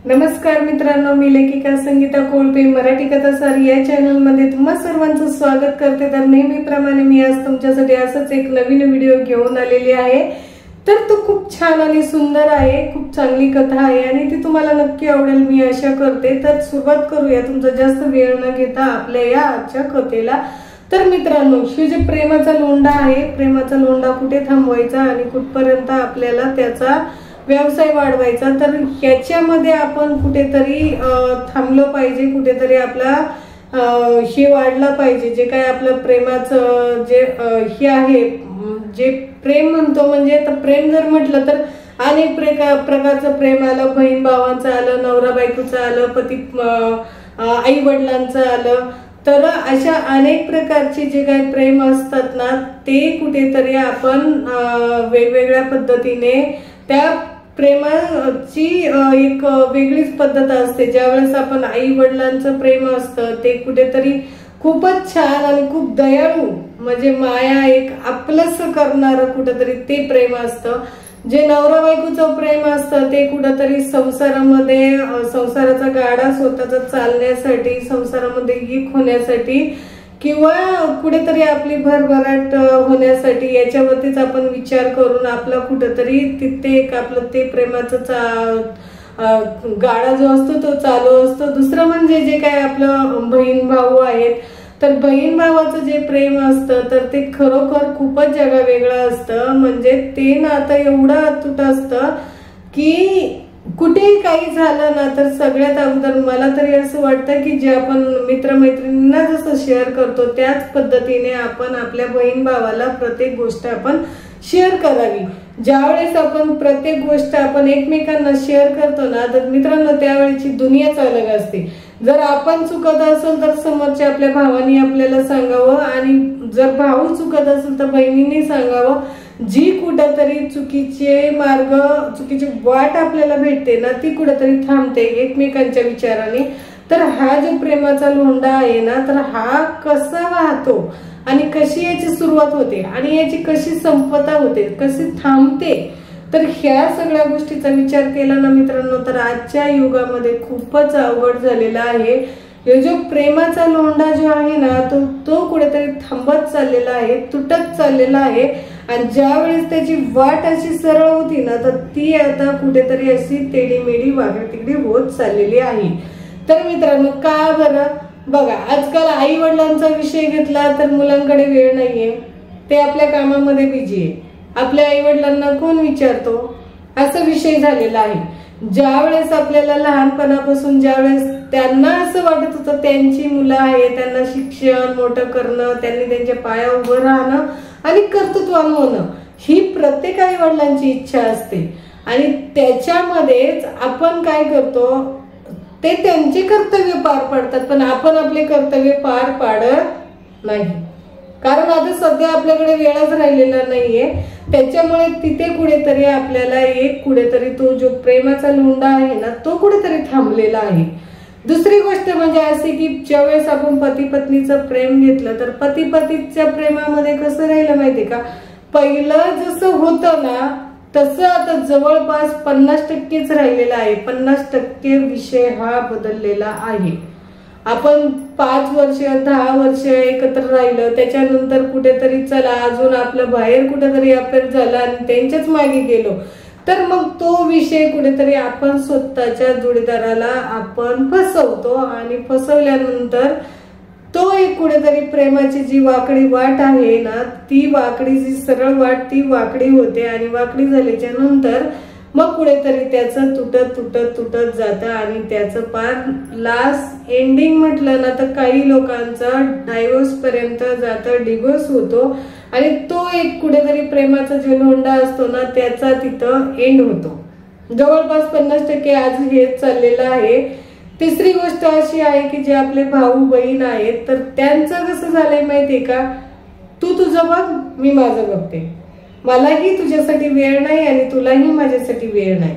नमस्कार मित्रांनो, मी लेखिका संगीता कोळपे मराठी कथासार या चॅनल मध्ये तुम्हा सर्वांचं स्वागत करते। तर नेहमीप्रमाणे मी आज तुमच्यासाठी असंच एक नवीन व्हिडिओ घेऊन आलेली आहे। तर तो खूप छान आणि सुंदर आहे, खूप चांगली कथा आहे आणि ती तुम्हाला नक्की आवडेल मी आशा करते। तर सुरुवात करूया तुमचा जास्त वेळ न घेता आपल्या या आजच्या कथेला। तर मित्रांनो, शिव जे प्रेमाचा लोंढा आहे, प्रेमाचा लोंढा कुठे थांबवायचा आणि कुठपर्यंत आपल्याला त्याचा व्यवसाय वाढवायचा, तर ह्याच्यामध्ये आपण कुठेतरी थांबलो पाहिजे, कुठेतरी आपला हे वाढला पाहिजे। जे काय आपलं प्रेमाचं जे हे आहे, जे प्रेम म्हणतो, म्हणजे तर प्रेम जर म्हटलं तर अनेक प्रकारचं प्रेम आलं, बहीण भावांचं आलं, नवरा बायकोचं आलं, पती आई वडिलांचं आलं। तर अशा अनेक प्रकारचे जे काही प्रेम असतात ना, ते कुठेतरी आपण वेगवेगळ्या पद्धतीने त्या प्रेमाची एक वेगळीच पद्धत असते। ज्यावेळेस आपण आई वडिलांचं प्रेम असतं ते कुठेतरी खूपच छान आणि खूप दयाळू, म्हणजे माया एक आपलंसं करणारं कुठेतरी ते प्रेम असतं। जे नवरा बायकोचं प्रेम असतं ते कुठेतरी संसारामध्ये संसाराचा गाडा स्वतःचा चालण्यासाठी, संसारामध्ये एक होण्यासाठी किंवा कुठेतरी आपली भरभराट होण्यासाठी याच्यावरतीच आपण विचार करून आपला कुठेतरी तिथे एक आपलं ते प्रेमाचं गाडा जो असतो तो चालू असतो। दुसरं म्हणजे जे काय आपलं बहीण भाऊ आहेत, तर बहीण भावाचं जे प्रेम असतं तर ते खरोखर खूपच जगा वेगळं असतं। म्हणजे ते नातं एवढं अतूट असतं की कुठेही काही झालं ना, तर सगळ्यात अगोदर मला तरी असं वाटतं की जे आपण मित्रमैत्रिणींना जसं शेअर करतो त्याच पद्धतीने आपण आपल्या बहीण भावाला प्रत्येक गोष्ट आपण शेअर करावी। ज्यावेळेस आपण प्रत्येक गोष्ट आपण एकमेकांना शेअर करतो ना, तर मित्रांनो त्यावेळेची दुनियाच अलग असते। जर आपण चुकत असेल तर समोरच्या आपल्या भावानी आपल्याला सांगावं, आणि जर भाऊ चुकत असेल तर बहिणींनी सांगावं। जी कुठेतरी चुकीचे मार्ग, चुकीची वाट आपल्याला भेटते ना, ती कुठेतरी थांबते एकमेकांच्या विचाराने। तर हा जो प्रेमाचा लोंढा आहे ना, तर हा कसा वाहतो आणि कशी याची सुरुवात होते आणि याची कशी संपता होते, कशी थांबते, तर ह्या सगळ्या गोष्टीचा विचार केला ना मित्रांनो, तर आजच्या युगामध्ये खूपच अवघड झालेला आहे। हे जो प्रेमाचा लोंढा जो आहे ना, तो कुठेतरी थांबत चाललेला आहे, तुटत चाललेला आहे। आणि ज्यावेळेस त्याची वाट अशी सरळ होती ना, तर ती आता कुठेतरी अशी तेडीमेडी वागडी तिकडे होत चाललेली आहे। तर मित्रांनो, का बरं? बघा, आजकाल आई वडिलांचा विषय घेतला तर मुलांकडे वेळ नाहीये, ते आपल्या कामामध्ये बिझी आहे। आपल्या आई वडिलांना कोण विचारतो, असा विषय झालेला आहे। ज्यावेळेस आपल्याला लहानपणापासून ज्यावेळेस त्यांना असं वाटत होतं त्यांची मुलं आहे, त्यांना शिक्षण मोठं करणं, त्यांनी त्यांच्या पायावर उभं राहणं आणि कर्तृत्वान होणं, ही प्रत्येक आई वडिलांची इच्छा असते। आणि त्याच्यामध्येच आपण काय करतो, ते त्यांचे कर्तव्य पार पाडतात, पण आपण आपले कर्तव्य पार पाडत नाही। कारण आता सध्या आपल्याकडे वेळच राहिलेला नाहीये, त्याच्यामुळे तिथे कुठेतरी आपल्याला एक कुठेतरी तो जो प्रेमाचा लोंढा आहे ना, तो कुठेतरी थांबलेला आहे। दुसरी गोष्ट म्हणजे अशी की ज्यावेळेस आपण पती पत्नीचं प्रेम घेतलं, तर पती पत्नीच्या प्रेमामध्ये कसं राहिलं माहितीये का, पहिलं जसं होतं ना तसं आता जवळपास 50%च राहिलेला आहे। 50% विषय हा बदललेला आहे। आपण 5 वर्ष 10 वर्ष एकत्र राहिलं, त्याच्यानंतर कुठेतरी चला अजून आपलं बाहेर कुठेतरी अफेअर झालं आणि त्यांच्याच मागे गेलो, तर मग तो विषय कुठेतरी आपण स्वतःच्या जोडीदाराला आपण फसवतो आणि फसवल्यानंतर तो एक कुठेतरी प्रेमाची जी वाकडी वाट आहे ना, ती वाकडी जी सरळ वाट ती वाकडी होते आणि वाकडी झाल्याच्या नंतर मग कुठेतरी त्याचं तुटत तुटत तुटत जातं आणि त्याचं पार लास्ट एंडिंग म्हटलं ना, तर काही लोकांचा डायव्होर्स पर्यंत जातं, डिव्होर्स होतो आणि तो एक कुठेतरी प्रेमाचा जो लोंढा असतो ना, त्याचा तिथं एंड होतो। जवळपास 50% आज हेच चाललेलं आहे। तिसरी गोष्ट अशी आहे की जे आपले भाऊ बहीण आहेत, तर त्यांचं कसं झालंय माहितीये का, तू तुझं बघ, मी माझं बघते, मलाही तुझ्यासाठी वेळ नाही आणि तुलाही माझ्यासाठी वेळ नाही।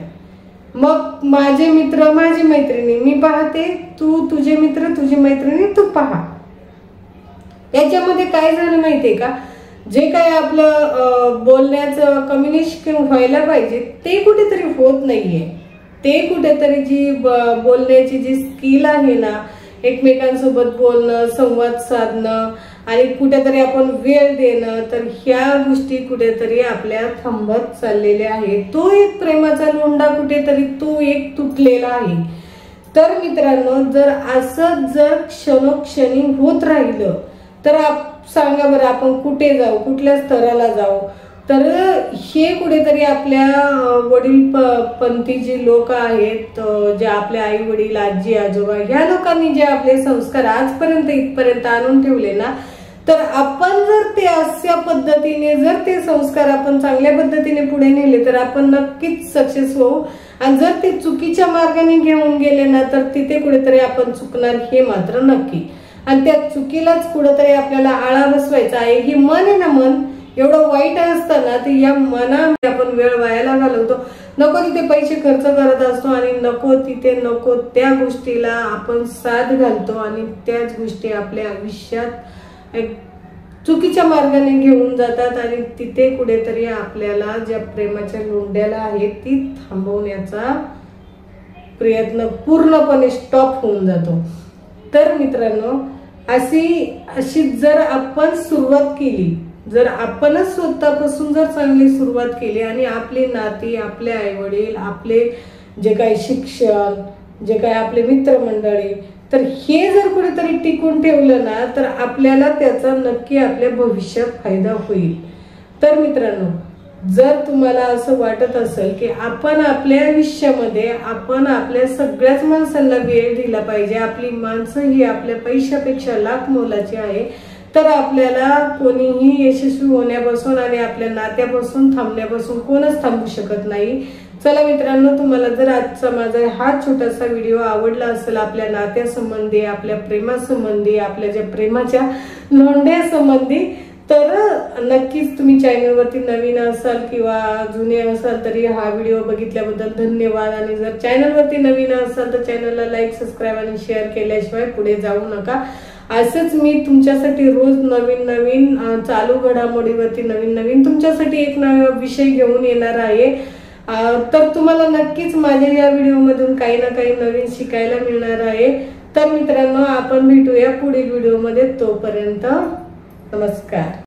मग माझे मित्र माझी मैत्रिणी मी पाहते, तू तुझे मित्र तुझी मैत्रिणी तू पहा। याच्यामध्ये काय झालं माहितीये का, जे काय आपलं बोलण्याचं कम्युनिकेशन व्हायला पाहिजे ते कुठेतरी होत नाहीये। ते कुठेतरी जी बोलण्याची जी स्किल आहे ना, एकमेकांसोबत बोलणं, संवाद साधणं आणि कुठेतरी आपण वेळ देणं, तर ह्या गोष्टी कुठेतरी आपल्या थांबत चाललेल्या आहेत. तो एक प्रेमाचा लोंढा कुठेतरी तो एक तुटलेला आहे. तर मित्रांनो, जर असं जर क्षणोक्षणी होत राहिलं तर सांगा बरं आपण कुठे जाऊ, कुठल्या स्तराला जाऊ. तर हे कुठेतरी आपल्या वडील पंथी जे लोक आहेत, जे आपले आई वडील, आजी आजोबा, ह्या लोकांनी जे आपले संस्कार आजपर्यंत इथपर्यंत आणून ठेवले ना, तर आपण जर ते अशा पद्धतीने जर ते संस्कार आपण चांगल्या पद्धतीने पुढे नेले तर आपण नक्कीच सक्सेस होऊ. आणि जर ते चुकीच्या मार्गाने घेऊन गेले ना, तर तिथे कुठेतरी आपण चुकणार हे मात्र नक्की. आणि त्या चुकीलाच कुठेतरी आपल्याला आळा बसवायचा आहे. ही मन आहे ना, मन एवढं वाईट असताना ते या मनामध्ये आपण वेळ वायाला घालवतो, नको तिथे पैसे खर्च करत असतो आणि नको तिथे नको त्या गोष्टीला आपण साथ घालतो आणि त्याच गोष्टी आपल्या आयुष्यात एक चुकीच्या मार्गाने घेऊन जातात आणि तिथे कुठेतरी आपल्याला ज्या प्रेमाच्या लोंढ्याला आहे ती थांबवण्याचा प्रयत्न पूर्णपणे स्टॉप होऊन जातो. तर मित्रांनो, अशी जर आपण सुरुवात केली, जर आपणच स्वतःपासून जर चांगली सुरुवात केली आणि आपली नाती, आपले आई वडील, आपले जे काही शिक्षण, जे काही आपले मित्रमंडळी, तर हे जर कुठेतरी टिकून ठेवलं ना, तर आपल्याला त्याचा नक्की आपल्या भविष्यात फायदा होईल. तर मित्रांनो, जर तुम्हाला असं वाटत असेल की आपण आपल्या आयुष्यामध्ये आपण आपल्या सगळ्याच माणसांना वेळ दिला पाहिजे, आपली माणसं ही आपल्या पैशापेक्षा लाख मोलाची आहे, तर आपल्याला कोणीही यशस्वी होण्यापासून आणि आपल्या नात्यापासून थांबण्यापासून कोणच थांबू शकत नाही. चला मित्रांनो, तुम्हाला जर आजचा माझा हा छोटासा व्हिडिओ आवडला असेल आपल्या नात्यासंबंधी, आपल्या प्रेमासंबंधी, आपल्या ज्या प्रेमाच्या लोंढ्यासंबंधी, तर नक्कीच तुम्ही चॅनलवरती नवीन असाल किंवा जुने असाल तरी हा व्हिडिओ बघितल्याबद्दल धन्यवाद. आणि जर चॅनलवरती नवीन असाल तर चॅनलला लाईक, सबस्क्राईब आणि शेअर केल्याशिवाय पुढे जाऊ नका. असंच मी तुमच्यासाठी रोज नवीन नवीन चालू घडामोडीवरती नवीन नवीन तुमच्यासाठी एक नवा विषय घेऊन येणार आहे. तर तुम्हाला नक्कीच माझ्या या व्हिडिओमधून काही ना काही नवीन शिकायला मिळणार आहे. तर मित्रांनो, आपण भेटूया पुढील व्हिडिओमध्ये. तोपर्यंत नमस्कार.